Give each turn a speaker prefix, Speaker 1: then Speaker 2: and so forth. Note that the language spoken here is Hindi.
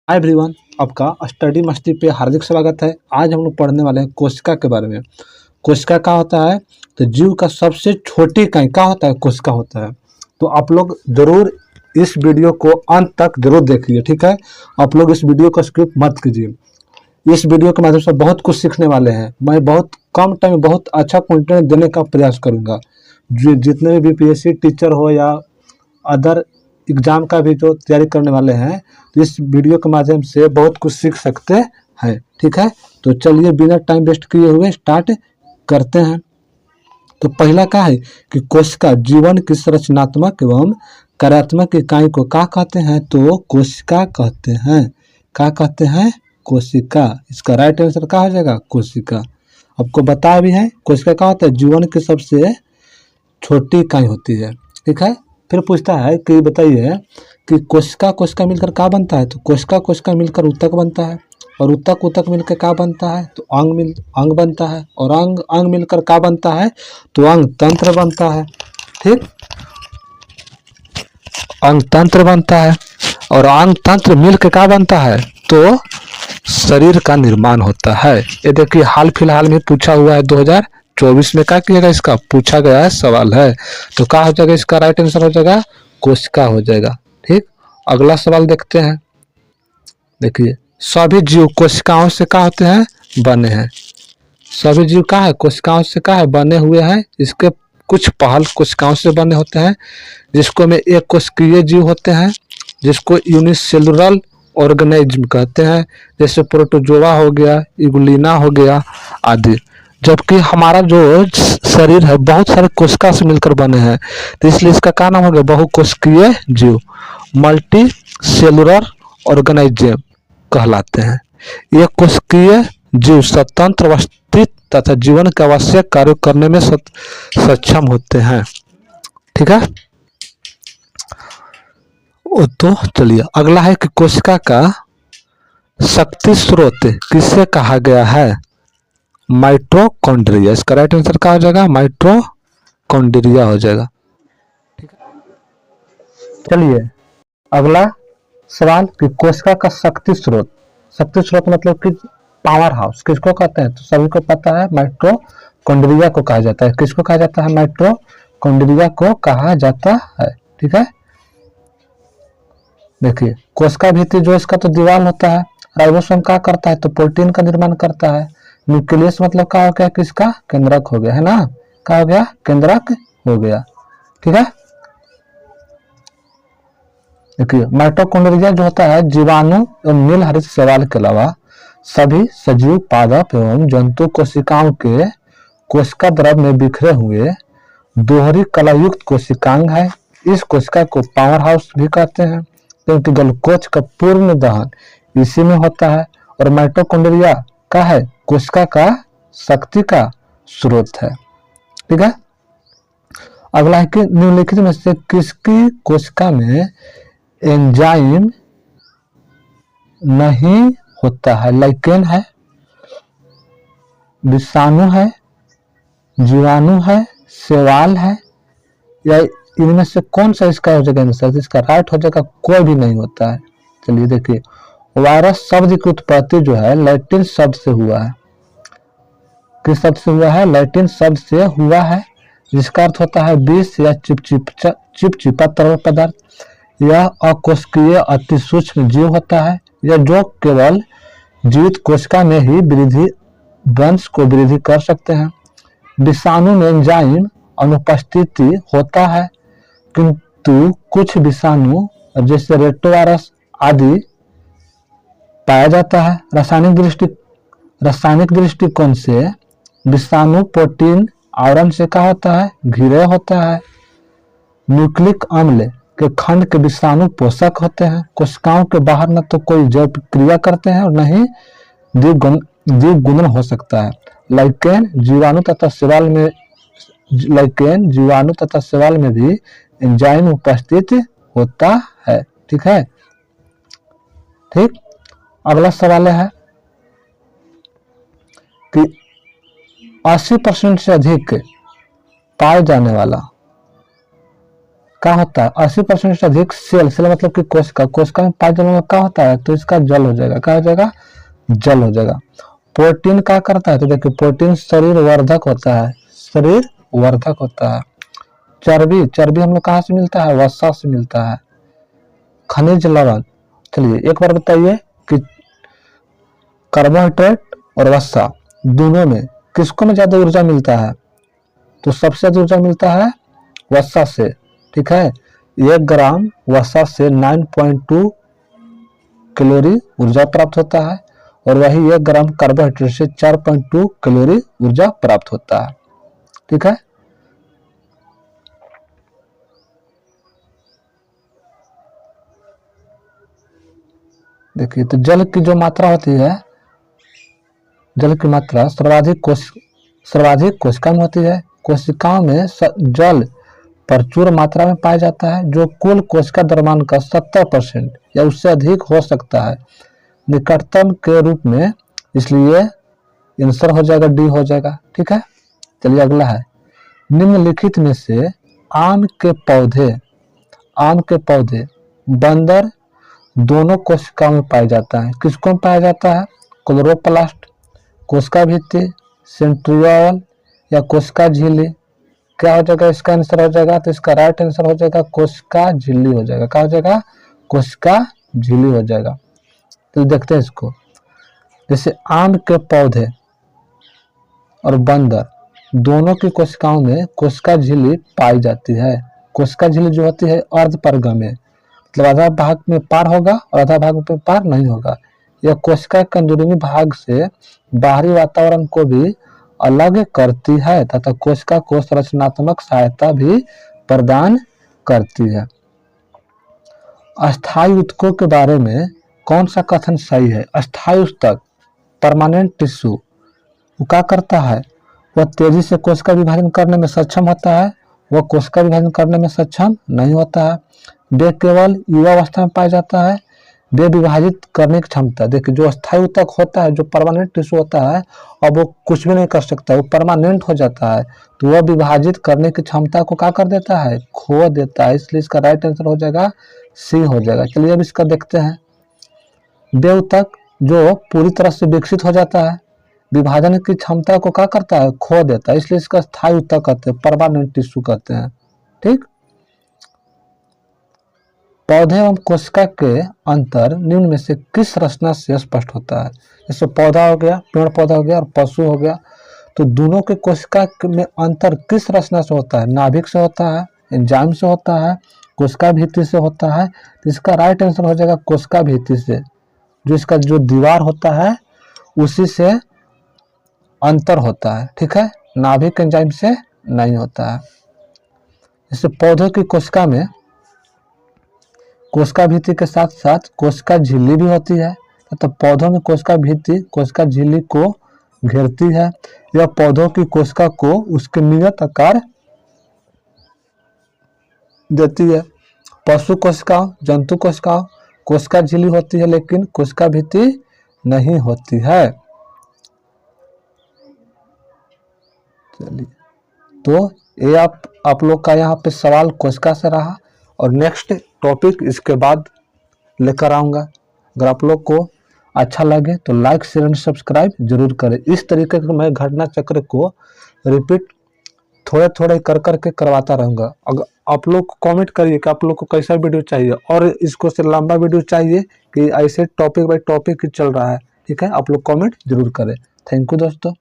Speaker 1: हाय एवरीवन, आपका स्टडी मस्ती पे हार्दिक स्वागत है। आज हम लोग पढ़ने वाले हैं कोशिका के बारे में। कोशिका क्या होता है? तो जीव का सबसे छोटी इकाई क्या होता है? कोशिका होता है। तो आप लोग जरूर इस वीडियो को अंत तक जरूर देखिए, ठीक है। आप लोग इस वीडियो को स्किप मत कीजिए। इस वीडियो के माध्यम से बहुत कुछ सीखने वाले हैं। मैं बहुत कम टाइम में बहुत अच्छा कंटेंट देने का प्रयास करूंगा। जितने भी बीपीएससी टीचर हो या अदर एग्जाम का भी जो तैयारी करने वाले हैं, तो इस वीडियो के माध्यम से बहुत कुछ सीख सकते हैं, ठीक है। तो चलिए बिना टाइम वेस्ट किए हुए स्टार्ट करते हैं। तो पहला क्या है कि कोशिका जीवन की संरचनात्मक एवं कार्यात्मक इकाई को क्या कहते हैं? तो कोशिका कहते हैं। क्या कहते हैं? कोशिका। इसका राइट आंसर क्या हो जाएगा? कोशिका। आपको बताया भी है कोशिका क्या होता है? जीवन की सबसे छोटी इकाई होती है, ठीक है। फिर पूछता है कि बताइए कि कोशिका कोशिका मिलकर क्या बनता है? तो कोशिका कोशिका मिलकर ऊतक बनता है, और ऊतक ऊतक मिलकर क्या बनता है? तो अंग बनता है, और अंग अंग मिलकर क्या बनता है? तो अंग तंत्र बनता है, ठीक। अंग तंत्र बनता है, और अंग तंत्र मिलकर क्या बनता है? तो शरीर का निर्माण होता है। ये देखिए हाल फिलहाल में पूछा हुआ है 2024 में। क्या किया गया? इसका पूछा गया है, सवाल है। तो क्या हो जाएगा? इसका राइट आंसर हो जाएगा कोशिका हो जाएगा, ठीक। अगला सवाल देखते हैं। देखिए सभी जीव कोशिकाओं से क्या होते हैं? बने हैं। सभी जीव क्या है? कोशिकाओं से क्या है? बने हुए हैं। इसके कुछ पहल कोशिकाओं से बने होते हैं, जिसको में एक कोशिकीय जीव होते हैं, जिसको यूनिसेलुलर ऑर्गेनिज्म कहते हैं, जैसे प्रोटोजोआ हो गया, इगुलिना हो गया आदि। जबकि हमारा जो शरीर है बहुत सारे कोशिका से मिलकर बने हैं, तो इसलिए इसका क्या नाम हो गया? बहुकोशिकीय जीव, मल्टी सेलुलर ऑर्गेनिज्म कहलाते हैं। ये कोशिकीय जीव स्वतंत्र अवस्थित तथा जीवन के आवश्यक कार्य करने में सक्षम होते हैं, ठीक है। तो चलिए अगला है कि कोशिका का शक्ति स्रोत किसे कहा गया है? माइटोकॉन्ड्रिया। इसका राइट आंसर क्या हो जाएगा? माइटोकॉन्ड्रिया हो जाएगा, ठीक है। चलिए अगला सवाल कि कोशिका का शक्ति स्रोत। शक्ति स्रोत मतलब कि पावर हाउस किसको कहते हैं? तो सभी को पता है माइटोकॉन्ड्रिया को कहा जाता है। किसको कहा जाता है? माइटोकॉन्ड्रिया को कहा जाता है, ठीक है। देखिए कोशिका भीतर जो इसका तो दीवार होता है। राइबोसोम क्या करता है? तो प्रोटीन का निर्माण करता है। न्यूक्लियस मतलब क्या हो गया? किसका? केंद्रक हो गया, है ना। क्या हो गया? केंद्रक हो गया, ठीक है। देखिए माइटोकॉन्ड्रिया जो होता है जीवाणु एवं नील हरित शैवाल के अलावा सभी सजीव पादप एवं जंतु कोशिकाओं के कोशिका द्रव में बिखरे हुए दोहरी कलायुक्त कोशिकांग है। इस कोशिका को पावर हाउस भी कहते हैं, क्योंकि ग्लूकोज का पूर्ण दहन इसी में होता है। और माइटोकॉन्ड्रिया का है कोशिका का शक्ति का स्रोत है, ठीक है। अगला है कि निम्नलिखित में से किसकी कोशिका में एंजाइम नहीं होता है? लाइकेन है, विषाणु है, जीवाणु है, शैवाल है, या इनमें से कौन सा इसका हो जाएगा आंसर? इसका राइट हो जाएगा कोई भी नहीं होता है। चलिए देखिए वायरस शब्द की उत्पत्ति जो है लैटिन शब्द से हुआ है। किस शब्द से हुआ है? लैटिन शब्द से हुआ है, जिसका अर्थ होता है विष या चिपचिपा तरल पदार्थ। यह अकोशिकीय अति सूक्ष्म जीव होता है, या जो केवल जीवित कोशिका में ही वृद्धि वंश को वृद्धि कर सकते हैं। विषाणु में एंजाइम अनुपस्थिति होता है, किंतु कुछ विषाणु जैसे रेटोवायरस आदि पाया जाता है। रासायनिक दृष्टिकोण से विषाणु प्रोटीन आवरण से क्या होता है? घिरे होता है। न्यूक्लिक अम्ल के खंड के विषाणु पोषक होते हैं। कोशिकाओं के बाहर न तो कोई जैव क्रिया करते हैं और न ही द्विगुणन हो सकता है। लाइकेन जीवाणु तथा शैवाल में भी एंजाइम उपस्थित होता है, ठीक है, ठीक। अगला सवाल है कि 80% से अधिक पाए जाने वाला क्या होता है 80% से अधिक सेल, सेल मतलब कि कोशिका, कोशिका में पाए जाने वाला क्या होता है, तो इसका जल हो जाएगा, क्या हो जाएगा, जल हो जाएगा। प्रोटीन क्या करता है, तो देखिए प्रोटीन शरीर वर्धक होता है, शरीर वर्धक होता है। चर्बी, चर्बी हम लोग कहाँ से मिलता है, वसा से मिलता है। खनिज लवण, चलिए एक बार बताइए कि कार्बोहाइड्रेट और वसा दोनों में किसको में ज्यादा ऊर्जा मिलता है, तो सबसे ज्यादा ऊर्जा मिलता है वसा से, ठीक है। 1 ग्राम वसा से 9.2 कैलोरी ऊर्जा प्राप्त होता है और वही 1 ग्राम कार्बोहाइड्रेट से 4.2 कैलोरी ऊर्जा प्राप्त होता है, ठीक है। देखिए तो जल की जो मात्रा होती है, जल की मात्रा सर्वाधिक कोशिका में होती है। कोशिकाओं में जल प्रचुर मात्रा में पाया जाता है, जो कुल कोशिका द्रव्यमान का 70% या उससे अधिक हो सकता है निकटतम के रूप में, इसलिए आंसर हो जाएगा डी हो जाएगा, ठीक है। चलिए अगला है, निम्नलिखित में से आम के पौधे बंदर दोनों कोशिकाओं में पाया जाता है, किसको में पाया जाता है, क्लोरोप्लास्ट, कोशिका भित्ति, सेंट्रियोल या कोशिका झिल्ली। क्या हो जाएगा इसका आंसर हो जाएगा, तो इसका राइट आंसर हो जाएगा कोशिका झिल्ली हो जाएगा, क्या हो जाएगा, कोशिका झिल्ली हो जाएगा। तो देखते हैं इसको, जैसे आम के पौधे और बंदर दोनों की कोशिकाओं में कोशिका झिल्ली पाई जाती है। कोशिका झिल्ली जो होती है अर्धपरिगम्य, मतलब आधा भाग में पार होगा और आधा भाग में पार नहीं होगा। यह कोशिका के अंदरूनी भाग से बाहरी वातावरण को भी अलग करती है तथा कोशिका को संरचनात्मक सहायता भी प्रदान करती है। अस्थायी ऊतकों के बारे में कौन सा कथन सही है, अस्थायी ऊतक परमानेंट टिश्यू वो क्या करता है, वह तेजी से कोशिका विभाजन करने में सक्षम होता है, वह कोशिका विभाजन करने में सक्षम नहीं होता है। वे केवल युवावस्था में पाया जाता है, वे विभाजित करने की क्षमता, देखिए जो अस्थायी ऊतक होता है, जो परमानेंट टिश्यू होता है, अब वो कुछ भी नहीं कर सकता, वो परमानेंट हो जाता है, तो वह विभाजित करने की क्षमता को क्या कर देता है, खो देता है, इसलिए इसका राइट आंसर हो जाएगा सी हो जाएगा। चलिए अब इसका देखते हैं, वे ऊतक जो पूरी तरह से विकसित हो जाता है, विभाजन की क्षमता को क्या करता है, खो देता है, इसलिए इसका स्थायी ऊतक कहते हैं, परमानेंट टिश्यू कहते हैं, ठीक। पौधे एवं कोशिका के अंतर निम्न में से किस रचना से स्पष्ट होता है, जैसे पौधा हो गया, पेड़ पौधा हो गया और पशु हो गया, तो दोनों के कोशिका में अंतर किस रचना से होता है, नाभिक से होता है, एंजाइम से होता है, कोशिका भित्ति से होता है, तो इसका राइट आंसर हो जाएगा कोशिका भित्ति से, जो इसका जो दीवार होता है उसी से अंतर होता है, ठीक है, नाभिक एंजाइम से नहीं होता है। जैसे पौधों की कोशिका में कोशिका भित्ति के साथ साथ कोशिका झिल्ली भी होती है, तो पौधों में कोशिका भित्ति कोशिका झिल्ली को घेरती है, यह पौधों की कोशिका को उसके नियत आकार देती है। पशु कोशिकाओं, जंतु कोशिकाओं कोशिका झिल्ली होती है लेकिन कोशिका भित्ति नहीं होती है। चलिए तो ये आप लोग का यहाँ पे सवाल कोशिका से रहा और नेक्स्ट टॉपिक इसके बाद लेकर आऊँगा। अगर आप लोग को अच्छा लगे तो लाइक शेयर एंड सब्सक्राइब जरूर करें। इस तरीके के मैं घटना चक्र को रिपीट थोड़े थोड़े कर करके करवाता रहूँगा। अगर आप लोग कमेंट करिए कि आप लोग को कैसा वीडियो चाहिए और इसको से लंबा वीडियो चाहिए कि ऐसे टॉपिक बाय टॉपिक ही चल रहा है, ठीक है, आप लोग कमेंट जरूर करें। थैंक यू दोस्तों।